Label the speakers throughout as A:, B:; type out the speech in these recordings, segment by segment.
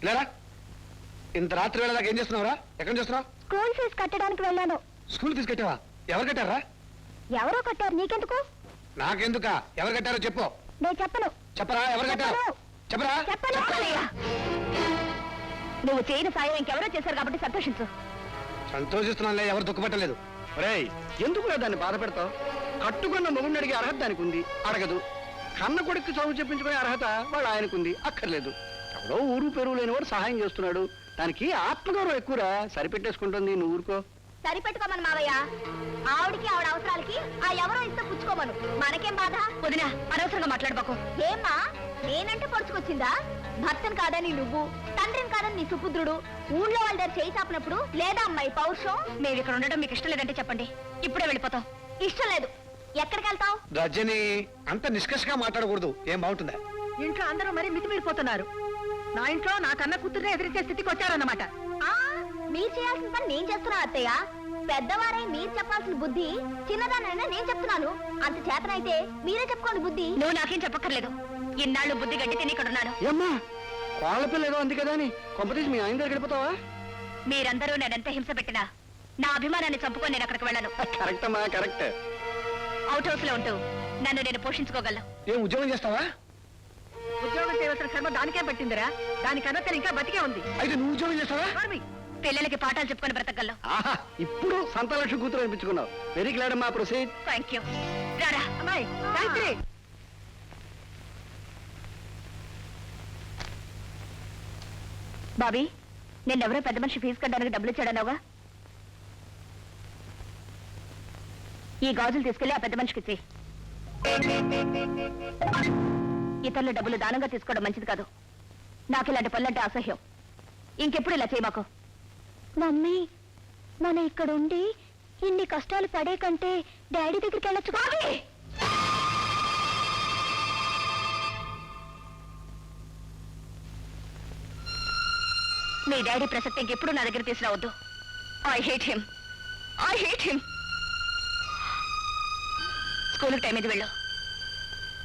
A: లేరా ఇంత రాత్రి వేళ దాకా ఏం చేస్తున్నావురా? ఎక్కడ చేస్తున్నావు?
B: స్కూల్ ఫీజు కట్టడానికి వెళ్ళాను.
A: స్కూల్ ఫీజు కట్టావా? ఎవరు కట్టారా?
B: ఎవరో కట్టారు, నీకెందుకు?
A: నాకెందుకా? ఎవరు కట్టారో చెప్పు.
B: నేను చెప్పను.
A: చెప్పరా? ఎవరు కట్టారు? చెప్పరా?
B: నువ్వు చేయని సాయం ఇంకెవరో చేశారు కాబట్టి సంతోషించు.
A: సంతోషిస్తున్నానులే, ఎవరు దుఃఖపట్టలేదు.
C: ఒరేయ్, ఎందుకు దాన్ని బాధ పెడతావు? కట్టుకున్న మొగుడిని అడిగే అర్హత దానికి ఉంది, అడగదు. కన్న కొడుకు చదువు చెప్పించుకునే అర్హత వాడు ఆయనకుంది, అక్కర్లేదు. ఎవడో ఊరు పెరుగు లేనివాడు సహాయం చేస్తున్నాడు, దానికి ఆత్మగౌరవం ఎక్కువరా. సరిపెట్టేసుకుంటుంది, నువ్వు ఊరుకో.
B: సరిపెట్టుకోమను మావయ్య. ఆవిడికి ఆవిడ అవసరాలకి ఆ ఎవరో ఇస్తే పుచ్చుకోమను. మనకేం బాధ? వదినా, అనవసరంగా మాట్లాడబాకు. ఏమ్మా, నేనంటే పొడుచుకొచ్చిందా? భర్తను కాదని నువ్వు, తండ్రిని కాదని నీ సుపుత్రుడు, ఊళ్ళో వాళ్ళ దగ్గర చేయి చాపినప్పుడు లేదా అమ్మాయి పౌరుషం? మేము ఇక్కడ ఉండడం మీకు ఇష్టం లేదంటే చెప్పండి, ఇప్పుడే వెళ్ళిపోతాం. ఇష్టం లేదు. ఎక్కడికి వెళ్తావు?
A: రజని, అంత నిష్కర్షగా మాట్లాడకూడదు. ఏం బాగుంటుందా?
D: ఇంట్లో అందరూ మరీ మితిమీరిపోతున్నారు. నా ఇంట్లో నా కన్న కూతుర్నే ఎదిరించే స్థితికి వచ్చారన్నమాట.
B: మీరు చేయాల్సిన పని నేను చేస్తున్నా అత్తయ్య. పెద్దవారై మీరు చెప్పాల్సిన బుద్ధి చిన్నదానైనా నేను చెప్తున్నాను. అంత చేతనైతే మీరే చెప్పుకోండి బుద్ధి.
D: నువ్వు నాకేం చెప్పక్కర్లేదు. ఇన్నాళ్ళు బుద్ధి గడ్డి తిని ఇక్కడ ఉన్నాను.
C: ఏమ్మా, వాళ్ళ పిల్ల ఏదో అంది కదా అని కొంపతీసి మీ ఆయన దగ్గర గడిపోతావా?
D: మీరందరూ నేనెంత హింస పెట్టినా నా అభిమానాన్ని చంపుకొని నేను అక్కడికి వెళ్ళను.
C: కరెక్ట్ అమ్మా, కరెక్ట్.
D: అవుట్ హౌస్ లో ఉంటూ నన్ను నేను పోషించుకోగలను.
A: ఏం ఉద్యోగం చేస్తావా?
D: ఉద్యోగం చేయవలసిన శ్రమ దానికే పట్టిందిరా. దానికన్నా తను ఇంకా బతికే ఉంది.
A: అయితే నువ్వు ఉద్యోగం చేస్తావా?
D: పిల్లలకి పాఠాలు చెప్పుకొని బ్రతకగలను.
C: ఆహా, ఇప్పుడు సంతాలక్ష్మి కూతురు అనిపించుకున్నావు. వెరీ గ్లాడ్ అమ్మా, ప్రొసీడ్.
D: Thank you. రారా అమ్మాయి, గాయత్రి. బాబీ, నిన్నెవరో పెద్ద మనిషి ఫీజు కట్టడానికి డబ్బులు ఇచ్చాడన్నావుగా? ఈ గాజులు తీసుకెళ్లి ఆ పెద్ద మనిషికి ఇచ్చి. ఇతరుల డబ్బులు దానంగా తీసుకోవడం మంచిది కాదు. నాకు ఇలాంటి పనులంటే అసహ్యం. ఇంకెప్పుడు ఇలా చేయమాకు.
B: మమ్మీ, మనం ఇక్కడ ఉండి ఇన్ని కష్టాలు పడే కంటే డాడీ దగ్గరికి వెళ్ళొచ్చు.
D: మీ డాడీ ప్రసక్తి ఇంకెప్పుడు నా దగ్గర తీసుకురావద్దు. I hate him. I hate him. స్కూల్కి టైం ఇది, వెళ్ళు.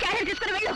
D: క్యారియర్ తీసుకుని వెళ్ళు.